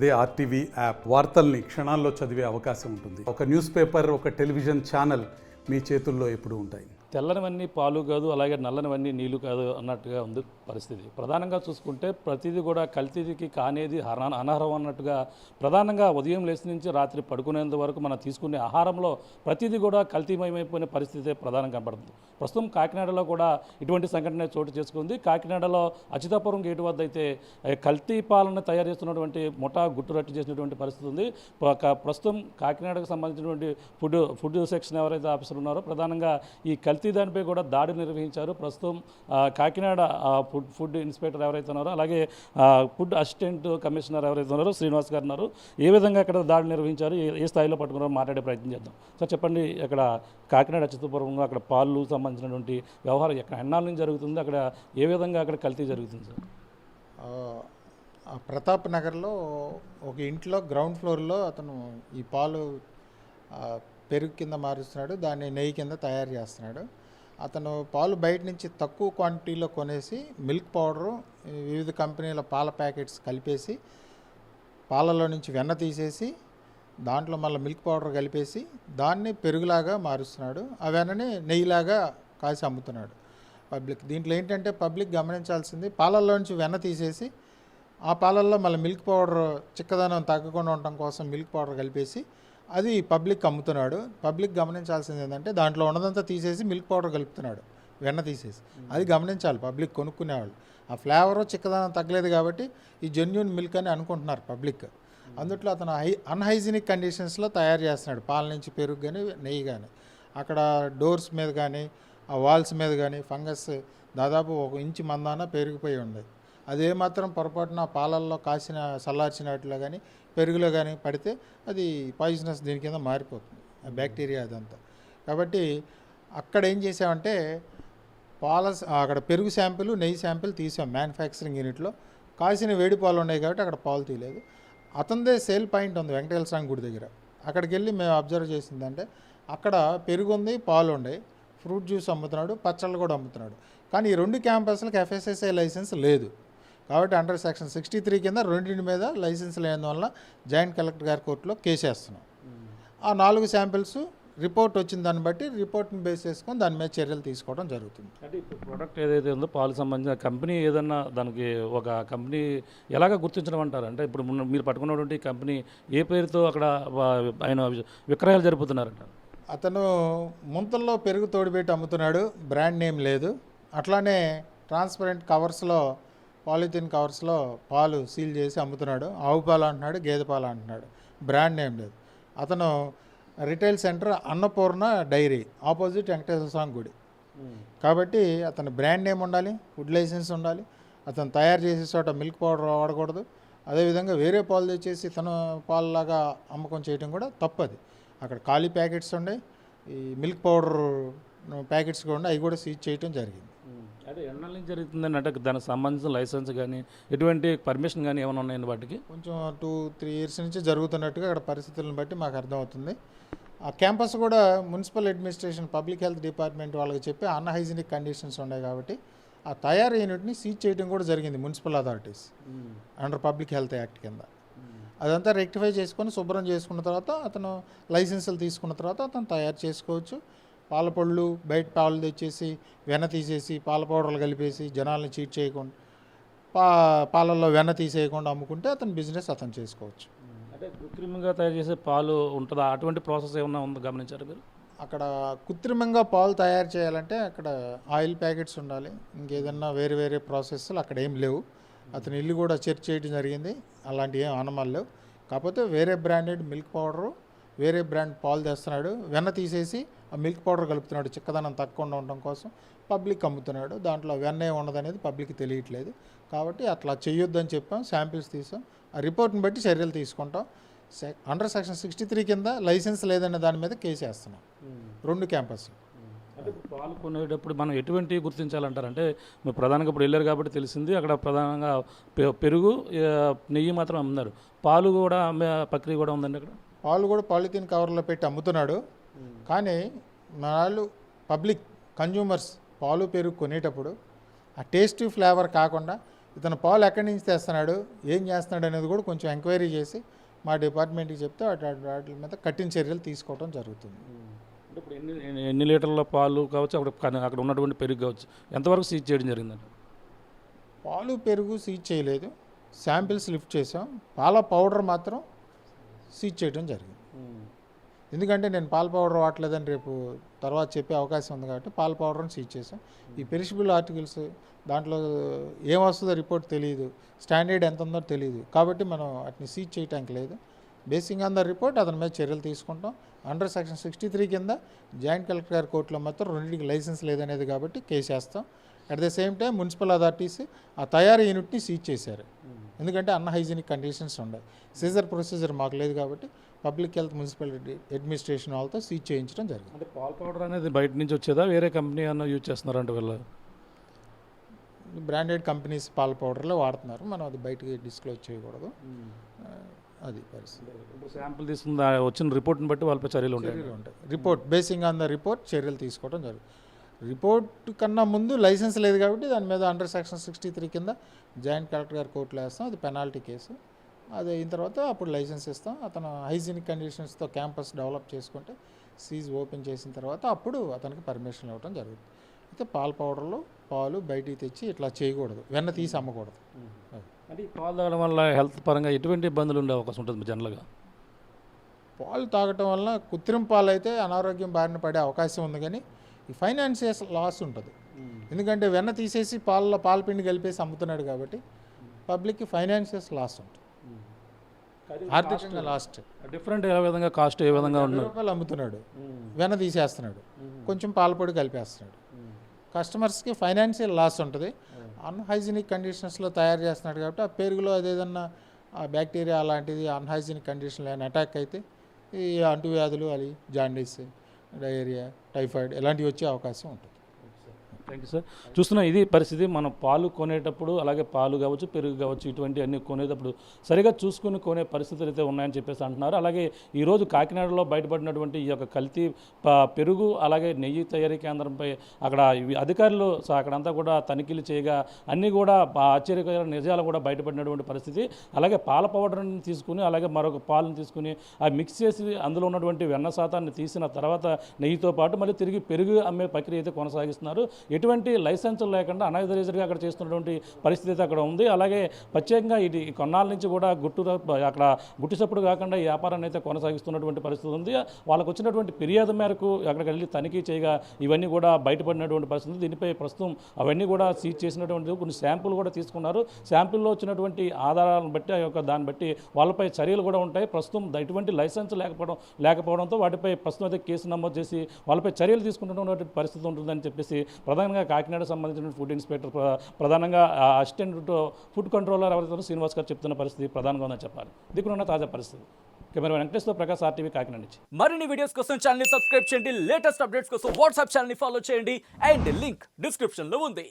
అదే RTV app వార్తల్ని క్షణాల్లో చదివే అవకాశం ఉంటుంది. ఒక న్యూస్ పేపర్, ఒక టెలివిజన్ ఛానల్ మీ చేతుల్లో ఎప్పుడూ ఉంటాయి. తెల్లనివన్నీ పాలు కాదు, అలాగే నల్లనివన్నీ నీళ్లు కాదు అన్నట్టుగా ఉంది పరిస్థితి. ప్రధానంగా చూసుకుంటే ప్రతిదీ కూడా కల్తీకి కానేది అనర్హం అన్నట్టుగా ప్రధానంగా ఉదయం లేచి నుంచి రాత్రి పడుకునేంత వరకు మనం తీసుకునే ఆహారంలో ప్రతిదీ కూడా కల్తీమయమైపోయిన పరిస్థితి ప్రధానంగా కనబడుతుంది. ప్రస్తుతం కాకినాడలో కూడా ఇటువంటి సంఘటన చోటు చేసుకుంది. కాకినాడలో అచ్యుతాపురం గేటు వద్ద అయితే కల్తీ పాలన తయారు చేస్తున్నటువంటి ముఠా గుట్టురట్టు చేసినటువంటి పరిస్థితి ఉంది. ప్రస్తుతం కాకినాడకు సంబంధించినటువంటి ఫుడ్ సెక్షన్ ఎవరైతే ఆఫీసర్ ఉన్నారో ప్రధానంగా ఈ కల్తీ దానిపై కూడా దాడి నిర్వహించారు. ప్రస్తుతం కాకినాడ ఫుడ్ ఇన్స్పెక్టర్ ఎవరైతే ఉన్నారో, అలాగే ఫుడ్ అసిస్టెంట్ కమిషనర్ ఎవరైతే ఉన్నారో శ్రీనివాస్ గారు ఉన్నారు. ఏ విధంగా అక్కడ దాడి నిర్వహించారు, ఏ స్థాయిలో పట్టుకున్నారో మాట్లాడే ప్రయత్నం చేద్దాం. సార్ చెప్పండి, అక్కడ కాకినాడ అచ్యుతాపురంలో అక్కడ పాలు సంబంధించినటువంటి వ్యవహారం ఎక్కడ ఎన్నాళ్ళ నుంచి జరుగుతుంది, అక్కడ ఏ విధంగా అక్కడ కల్తీ జరుగుతుంది సార్? ప్రతాప్ నగర్లో ఒక ఇంట్లో గ్రౌండ్ ఫ్లోర్లో అతను ఈ పాలు పెరుగు కింద మారుస్తున్నాడు, దాన్ని నెయ్యి కింద తయారు చేస్తున్నాడు. అతను పాలు బయట నుంచి తక్కువ క్వాంటిటీలో కొనేసి మిల్క్ పౌడరు, వివిధ కంపెనీల పాల ప్యాకెట్స్ కలిపేసి పాలలో నుంచి వెన్న తీసేసి దాంట్లో మళ్ళీ మిల్క్ పౌడర్ కలిపేసి దాన్ని పెరుగులాగా మారుస్తున్నాడు. ఆ వెన్నని నెయ్యిలాగా కాసి అమ్ముతున్నాడు పబ్లిక్. దీంట్లో ఏంటంటే పబ్లిక్ గమనించాల్సింది, పాలల్లో నుంచి వెన్న తీసేసి ఆ పాలల్లో మళ్ళీ మిల్క్ పౌడర్ చిక్కదనం తగ్గకుండా ఉండటం కోసం మిల్క్ పౌడర్ కలిపేసి అది పబ్లిక్ అమ్ముతున్నాడు. పబ్లిక్ గమనించాల్సింది ఏంటంటే దాంట్లో ఉన్నదంతా తీసేసి మిల్క్ పౌడర్ కలుపుతున్నాడు, వెన్న తీసేసి. అది గమనించాలి పబ్లిక్ కొనుక్కునేవాళ్ళు. ఆ ఫ్లేవరు చిక్కదనం తగ్గలేదు కాబట్టి ఈ జెన్యూన్ మిల్క్ అని అనుకుంటున్నారు పబ్లిక్. అందుట్లో అతను అన్హైజీనిక్ కండిషన్స్లో తయారు చేస్తున్నాడు పాల నుంచి పెరుగు కానీ నెయ్యి కానీ. అక్కడ డోర్స్ మీద కానీ ఆ వాల్స్ మీద కానీ ఫంగస్ దాదాపు 1 ఇంచు మందాన పెరిగిపోయి ఉంది. అదేమాత్రం పొరపాటున పాలల్లో కాసిన చల్లార్చిన వాటిలో కానీ పెరుగులో కానీ పడితే అది పాయిజనస్ దీని కింద మారిపోతుంది, ఆ బ్యాక్టీరియా అదంతా. కాబట్టి అక్కడ ఏం చేసామంటే అక్కడ పెరుగు శాంపిల్, నెయ్యి శాంపిల్ తీసాం మ్యానుఫ్యాక్చరింగ్ యూనిట్లో. కాసిన వేడి పాలు ఉన్నాయి కాబట్టి అక్కడ పాలు తీయలేదు. అతనిదే సేల్ పాయింట్ ఉంది వెంకటేశ్వర స్వామి గుడి దగ్గర. అక్కడికి వెళ్ళి మేము అబ్జర్వ్ చేసిందంటే అక్కడ పెరుగు ఉంది, పాలు ఉన్నాయి, ఫ్రూట్ జ్యూస్ అమ్ముతున్నాడు, పచ్చళ్ళు కూడా అమ్ముతున్నాడు. కానీ ఈ 2 క్యాంపస్లకు FSSAI లైసెన్స్ లేదు. కాబట్టి అండర్ సెక్షన్ 63 కింద రెండింటి మీద లైసెన్స్ లేనందువల్ల జాయింట్ కలెక్టర్ గారి కోర్టులో కేసు వేస్తున్నాం. ఆ 4 శాంపిల్స్ రిపోర్ట్ వచ్చిన దాన్ని బట్టి రిపోర్ట్ని బేస్ చేసుకొని దాని మీద చర్యలు తీసుకోవడం జరుగుతుంది. అంటే ఇప్పుడు ప్రోడక్ట్ ఏదైతే ఉందో పాలు సంబంధించిన కంపెనీ ఏదన్నా దానికి ఒక కంపెనీ ఎలాగ గుర్తించడం అంటారు? అంటే ఇప్పుడు మీరు పట్టుకున్నటువంటి కంపెనీ ఏ పేరుతో అక్కడ ఆయన విక్రయాలు జరుపుతున్నారంట? అతను ముంతల్లో పెరుగు తోడిపెట్టి అమ్ముతున్నాడు, బ్రాండ్ నేమ్ లేదు. అట్లానే ట్రాన్స్పరెంట్ కవర్స్లో, పాలిథిన్ కవర్స్లో పాలు సీల్ చేసి అమ్ముతున్నాడు. ఆవు పాలు అంటున్నాడు, గేదె పాలు అంటున్నాడు, బ్రాండ్ నేమ్ లేదు. అతను retail centre Annapurna dairy opposite Venkateswara Swamy గుడి. కాబట్టి అతను బ్రాండ్ నేమ్ ఉండాలి, ఫుడ్ లైసెన్స్ ఉండాలి. అతను తయారు చేసే చోట మిల్క్ పౌడర్ వాడకూడదు. అదేవిధంగా వేరే పాలు తెచ్చేసి తన పాలలాగా అమ్మకం చేయడం కూడా తప్పది. అక్కడ ఖాళీ ప్యాకెట్స్ ఉన్నాయి, ఈ మిల్క్ పౌడర్ ప్యాకెట్స్ కూడా ఉన్నాయి, అవి కూడా సీజ్ చేయడం జరిగింది. అదే ఎన్నాళ్ళ నుంచి జరుగుతుందని అంటే దానికి సంబంధించిన లైసెన్స్ కానీ ఎటువంటి పర్మిషన్ కానీ ఏమైనా ఉన్నాయండి వాటికి? కొంచెం 2-3 ఇయర్స్ నుంచి జరుగుతున్నట్టుగా అక్కడ పరిస్థితులను బట్టి మాకు అర్థమవుతుంది. ఆ క్యాంపస్ కూడా municipal administration, public health department వాళ్ళకి చెప్పి అన్హైజీనిక్ కండిషన్స్ ఉన్నాయి కాబట్టి ఆ తయారీ యూనిట్ని సీజ్ చేయడం కూడా జరిగింది municipal authorities under public health act కింద. అదంతా రెక్టిఫై చేసుకొని శుభ్రం చేసుకున్న తర్వాత అతను లైసెన్సులు తీసుకున్న తర్వాత అతను తయారు చేసుకోవచ్చు. పాల పళ్ళు బయట పాలు తెచ్చేసి వెన్న తీసేసి పాల పౌడర్లు కలిపేసి జనాలను చీట్ చేయకుండా పాలల్లో వెన్న తీసేయకుండా అమ్ముకుంటే అతని బిజినెస్ అతను చేసుకోవచ్చు. అంటే కృత్రిమంగా తయారు చేసే పాలు ఉంటుందా, అటువంటి ప్రాసెస్ ఏమన్నా ఉందో గమనించారు మీరు? అక్కడ కృత్రిమంగా పాలు తయారు చేయాలంటే అక్కడ ఆయిల్ ప్యాకెట్స్ ఉండాలి, ఇంకేదన్నా వేరే వేరే ప్రాసెస్లు అక్కడ ఏం లేవు. అతని ఇల్లు కూడా చెక్ చేయడం జరిగింది, అలాంటి ఏం ఆనమాలు లేవు. కాకపోతే వేరే బ్రాండెడ్ మిల్క్ పౌడరు, వేరే బ్రాండ్ పాలు తెస్తున్నాడు, వెన్న తీసేసి ఆ మిల్క్ పౌడర్ కలుపుతున్నాడు చిక్కదనం తగ్గకుండా ఉండడం కోసం, పబ్లిక్ అమ్ముతున్నాడు. దాంట్లో వెన్న ఉండదనేది పబ్లిక్ తెలియట్లేదు. కాబట్టి అట్లా చేయొద్దని చెప్పాం, శాంపిల్స్ తీసాం. ఆ రిపోర్ట్ని బట్టి చర్యలు తీసుకుంటాం. అండర్ సెక్షన్ 63 కింద లైసెన్స్ లేదనే దాని మీద కేసు వేస్తున్నాం 2 క్యాంపస్లు. అంటే పాలు కొనేటప్పుడు మనం ఎటువంటి గుర్తించాలంటారు? అంటే మీరు ప్రధానంగా ఇప్పుడు వెళ్ళారు కాబట్టి తెలిసింది, అక్కడ ప్రధానంగా పెరుగు, నెయ్యి మాత్రం అమ్ముతున్నారు, పాలు కూడా అమ్మే ప్రక్రియ కూడా ఉందండి అక్కడ? పాలు కూడా పాలిథిన్ కవర్లో పెట్టి అమ్ముతున్నాడు. కానీ వాళ్ళు పబ్లిక్ కన్జ్యూమర్స్ పాలు పెరుగు కొనేటప్పుడు ఆ టేస్టీ ఫ్లేవర్ కాకుండా ఇతను పాలు ఎక్కడి నుంచి తెస్తున్నాడు, ఏం చేస్తున్నాడు అనేది కూడా కొంచెం ఎంక్వైరీ చేసి మా డిపార్ట్మెంట్కి చెప్తే వాటి మీద కఠిన చర్యలు తీసుకోవడం జరుగుతుంది. అంటే ఇప్పుడు ఎన్ని లీటర్ల పాలు కావచ్చు, అక్కడ ఉన్నటువంటి పెరుగు కావచ్చు, ఎంతవరకు సీజ్ చేయడం జరిగిందండి? పాలు పెరుగు సీజ్ చేయలేదు, శాంపిల్స్ లిఫ్ట్ చేసాం. పాల పౌడర్ మాత్రం సీజ్ చేయడం జరిగింది. ఎందుకంటే నేను పాల పౌడర్ వాడలేదని రేపు తర్వాత చెప్పే అవకాశం ఉంది కాబట్టి పాల పౌడర్ని సీజ్ చేసాం. ఈ పెరిషబుల్ ఆర్టికల్స్ దాంట్లో ఏం వస్తుందో రిపోర్ట్ తెలియదు, స్టాండర్డ్ ఎంత ఉందో తెలియదు, కాబట్టి మనం వాటిని సీజ్ చేయడానికి లేదు. బేసింగ్ ఆన్ ద రిపోర్ట్ అతని మీద చర్యలు తీసుకుంటాం. అండర్ సెక్షన్ 63 కింద జాయింట్ కలెక్టర్ గారి కోర్టులో మాత్రం రెండింటికి లైసెన్స్ లేదనేది కాబట్టి కేసు వేస్తాం. At the same time municipal authorities ఆ తయారీ యూనిట్ని సీజ్ చేశారు, ఎందుకంటే అన్హైజీనిక్ కండిషన్స్ ఉన్నాయి. సీజర్ ప్రొసీజర్ మాకు లేదు కాబట్టి పబ్లిక్ హెల్త్ మున్సిపాలిటీ అడ్మినిస్ట్రేషన్ వాళ్ళతో సీజ్ చేయించడం జరిగింది. అంటే పాల పౌడర్ అనేది బయట నుంచి వచ్చేదా, వేరే కంపెనీ అన్న యూజ్ చేస్తున్నారంటే వీళ్ళు? బ్రాండెడ్ కంపెనీస్ పాల పౌడర్లో వాడుతున్నారు, మనం అది బయటికి డిస్క్లోజ్ చేయకూడదు. అది పరిస్థితి. ఇప్పుడు శాంపుల్ తీసుకున్న వచ్చిన రిపోర్ట్ని బట్టి వాళ్ళపై చర్యలు ఉంటాయి. Report basing on the report చర్యలు తీసుకోవడం జరుగుతుంది. రిపోర్ట్ కన్నా ముందు లైసెన్స్ లేదు కాబట్టి దాని మీద అండర్ సెక్షన్ 63 కింద జాయింట్ కలెక్టర్ గారి కోర్టులో వేస్తాం. అది పెనాల్టీ కేసు. అది అయిన తర్వాత అప్పుడు లైసెన్స్ ఇస్తాం. అతను హైజీనిక్ కండిషన్స్తో క్యాంపస్ డెవలప్ చేసుకుంటే సీజ్ ఓపెన్ చేసిన తర్వాత అప్పుడు అతనికి పర్మిషన్ ఇవ్వడం జరుగుతుంది. అయితే పాల పౌడర్లో పాలు బయటికి తెచ్చి ఇట్లా చేయకూడదు, వెన్న తీసి అమ్మకూడదు. అంటే ఈ పాలు తాగడం వల్ల హెల్త్ పరంగా ఎటువంటి ఇబ్బందులు ఉండే అవకాశం ఉంటుంది జనరల్గా? పాలు తాగటం వల్ల కృత్రిమ పాలు అయితే అనారోగ్యం బారిన పడే అవకాశం ఉంది, కానీ ఈ ఫైనాన్షియల్ లాస్ ఉంటుంది. ఎందుకంటే వెన్న తీసేసి పాలలో పాలపిండి కలిపేసి అమ్ముతున్నాడు కాబట్టి పబ్లిక్కి ఫైనాన్షియల్ లాస్ ఉంటుంది, ఆర్థికంగా లాస్ట్. డిఫరెంట్ ఏ విధంగా కాస్ట్ ఏ విధంగా రూపాయలు అమ్ముతున్నాడు, వెన్న తీసేస్తున్నాడు, కొంచెం పాలపొడి కలిపేస్తున్నాడు. కస్టమర్స్కి ఫైనాన్షియల్ లాస్ ఉంటుంది. అన్హైజీనిక్ కండిషన్స్లో తయారు చేస్తున్నాడు కాబట్టి ఆ పెరుగులో అదేదన్నా బ్యాక్టీరియా అలాంటిది అన్హైజీనిక్ కండిషన్లో ఏమైనా అటాక్ అయితే ఈ అంటువ్యాధులు, అది జాండీస్, డయేరియా, టైఫాయిడ్ ఇలాంటివి వచ్చే అవకాశం ఉంటుంది. Thank you sir. చూస్తున్నా ఇది పరిస్థితి. మనం పాలు కొనేటప్పుడు అలాగే పాలు కావచ్చు, పెరుగు కావచ్చు, ఇటువంటి అన్ని కొనేటప్పుడు సరిగా చూసుకుని కొనే పరిస్థితులు అయితే ఉన్నాయని చెప్పేసి అంటున్నారు. అలాగే ఈరోజు కాకినాడలో బయటపడినటువంటి ఈ యొక్క కల్తీ పెరుగు అలాగే నెయ్యి తయారీ కేంద్రంపై అక్కడ అధికారులు అక్కడంతా కూడా తనిఖీలు చేయగా అన్నీ కూడా ఆశ్చర్యకర నిజాలు కూడా బయటపడినటువంటి పరిస్థితి. అలాగే పాల పౌడర్ని తీసుకుని అలాగే మరొక పాలను తీసుకుని మిక్స్ చేసి అందులో ఉన్నటువంటి వెన్న శాతాన్ని తీసిన తర్వాత నెయ్యితో పాటు మళ్ళీ తిరిగి పెరుగు అమ్మే ప్రక్రియ అయితే కొనసాగిస్తున్నారు. ఎటువంటి లైసెన్సులు లేకుండా అనాథరైజ్డ్గా అక్కడ చేస్తున్నటువంటి పరిస్థితి అయితే అక్కడ ఉంది. అలాగే ప్రత్యేకంగా ఇది కొన్నాళ్ళ నుంచి కూడా అక్కడ గుట్టిసప్పుడు కాకుండా ఈ వ్యాపారాన్ని అయితే కొనసాగిస్తున్నటువంటి పరిస్థితి ఉంది. వాళ్ళకు వచ్చినటువంటి ఫిర్యాదు మేరకు అక్కడికి వెళ్ళి తనిఖీ చేయగా ఇవన్నీ కూడా బయటపడినటువంటి పరిస్థితి. దీనిపై ప్రస్తుతం అవన్నీ కూడా సీజ్ చేసినటువంటి కొన్ని శాంపుల్ కూడా తీసుకున్నారు. శాంపుల్లో వచ్చినటువంటి ఆధారాలను బట్టి ఆ యొక్క దాన్ని బట్టి వాళ్ళపై చర్యలు కూడా ఉంటాయి. ప్రస్తుతం ఎటువంటి లైసెన్స్ లేకపోవడంతో వాటిపై ప్రస్తుతం అయితే కేసు నమోదు చేసి వాళ్ళపై చర్యలు తీసుకుంటున్నటువంటి పరిస్థితి ఉంటుందని చెప్పేసి ప్రధానంగా కాకినాడకు సంబంధించిన ఫుడ్ ఇన్స్పెక్టర్ ప్రధానంగా అసిస్టెంట్ ఫుడ్ కంట్రోలర్ ఎవరైతే శ్రీనివాస్ గారు చెప్తున్న పరిస్థితి ప్రధానంగా ఉందని చెప్పాలి. దిక్కునున్న తాజా పరిస్థితి. కెమెరా వెంకటేశ్వర ప్రకాశ్, RTV, కాకినాడ నుంచి. మరిన్ని వీడియోస్ కోసం ఛానల్ ని సబ్స్క్రైబ్ చేయండి, లేటెస్ట్ అప్డేట్స్ కోసం వాట్సాప్ ఛానల్ ని ఫాలో చేయండి అండ్ లింక్ డిస్క్రిప్షన్ లో ఉంది.